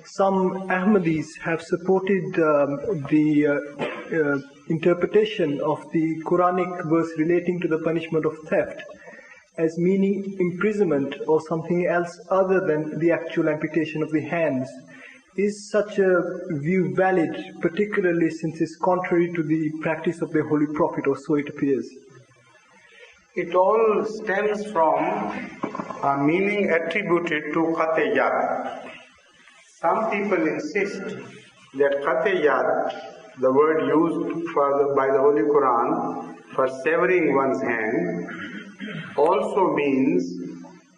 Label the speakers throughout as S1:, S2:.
S1: some Ahmadis have supported the interpretation of the Quranic verse relating to the punishment of theft as meaning imprisonment or something else other than the actual amputation of the hands. Is such a view valid, particularly since it's contrary to the practice of the Holy Prophet, or so it appears?
S2: It all stems from a meaning attributed to Qat-e-Yad. Some people insist that Qat-e-Yad, the word used by the Holy Quran for severing one's hand, also means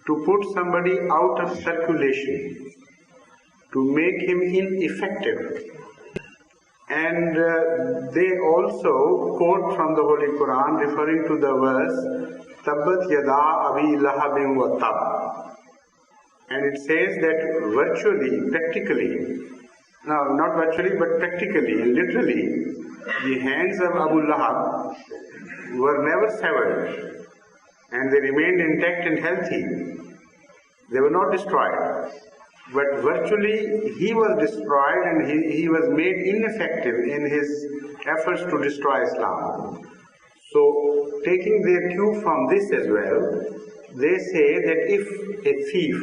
S2: to put somebody out of circulation, to make him ineffective. And they also quote from the Holy Quran referring to the verse Tabbat yada abi lahabin wa tab. And it says that virtually, practically, no, not virtually but practically and literally, the hands of Abu Lahab were never severed and they remained intact and healthy. They were not destroyed. But virtually he was destroyed and he was made ineffective in his efforts to destroy Islam. So, taking their cue from this as well, they say that if a thief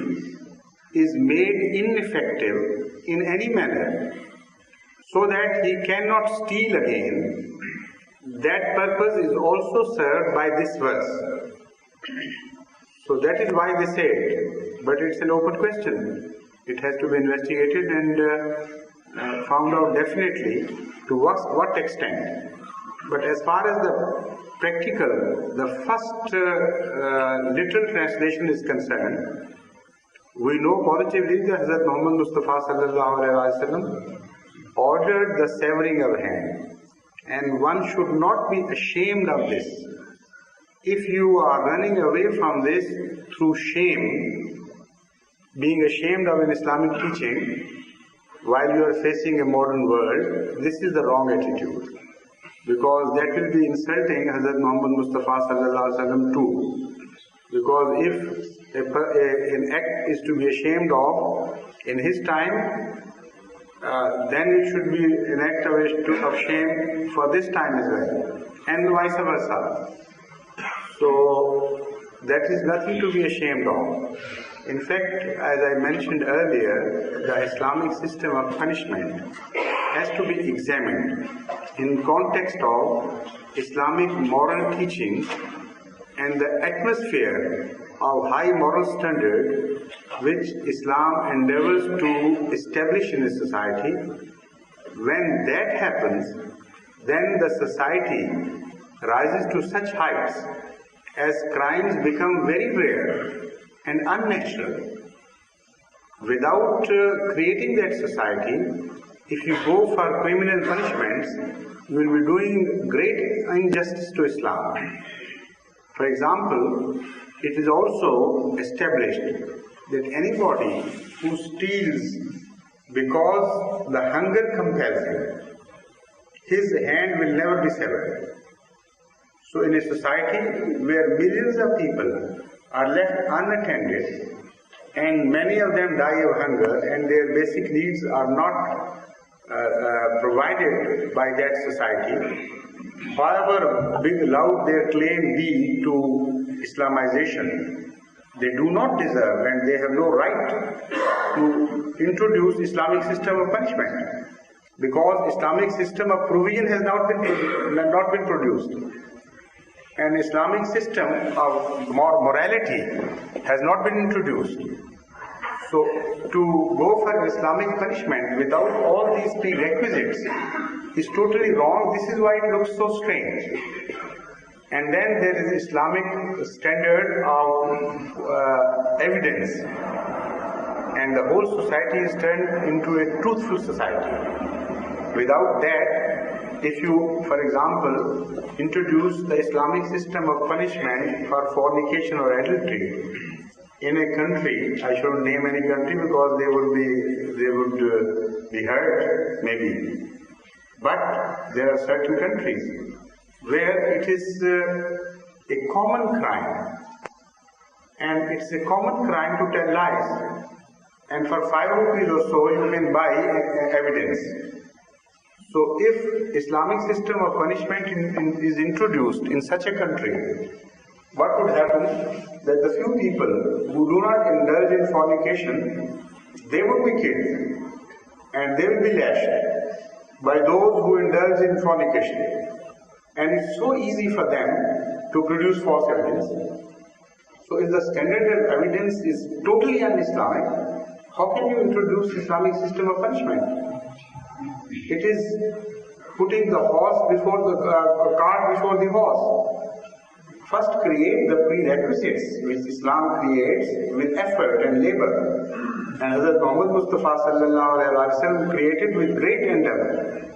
S2: is made ineffective in any manner so that he cannot steal again, that purpose is also served by this verse. So that is why they say it, but it's an open question. It has to be investigated and found out definitely to what extent. But as far as the practical, the first literal translation is concerned, we know positively that Hazrat Muhammad Mustafa sallallahu alaihi wasallam ordered the severing of hand, and one should not be ashamed of this. If you are running away from this through shame, being ashamed of an Islamic teaching while you are facing a modern world, this is the wrong attitude. Because that will be insulting Hazrat Muhammad Mustafa sallallahu alaihi wasallam too. Because if an act is to be ashamed of in his time, then it should be an act of shame for this time as well, and vice versa. So that is nothing to be ashamed of. In fact, as I mentioned earlier, the Islamic system of punishment has to be examined in context of Islamic moral teachings and the atmosphere of high moral standard which Islam endeavors to establish in a society. When that happens, then the society rises to such heights as crimes become very rare and unnatural. Without creating that society, if you go for criminal punishments, you will be doing great injustice to Islam. For example, it is also established that anybody who steals because the hunger compels him, his hand will never be severed. So in a society where millions of people are left unattended and many of them die of hunger and their basic needs are not provided by that society, however loud their claim be to Islamization, they do not deserve and they have no right to introduce Islamic system of punishment, because Islamic system of provision has not been produced. An Islamic system of morality has not been introduced. So to go for Islamic punishment without all these prerequisites is totally wrong. This is why it looks so strange. And then there is Islamic standard of evidence, and the whole society is turned into a truthful society. Without that, if you, for example, introduce the Islamic system of punishment for fornication or adultery in a country, I shouldn't name any country because they would be hurt, maybe. But there are certain countries where it is a common crime, and it's a common crime to tell lies. and for 5 rupees or so you can buy evidence. So if Islamic system of punishment is introduced in such a country, what would happen? That the few people who do not indulge in fornication, they would be killed and they will be lashed by those who indulge in fornication. And it's so easy for them to produce false evidence. So if the standard of evidence is totally un-Islamic, how can you introduce Islamic system of punishment? It is putting the horse before the cart before the horse. First create the prerequisites which Islam creates with effort and labor. And Hazrat Muhammad Mustafa sallallahu alaihi wasallam created with great endeavor.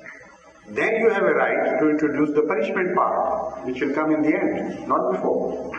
S2: Then you have a right to introduce the punishment part, which will come in the end, not before.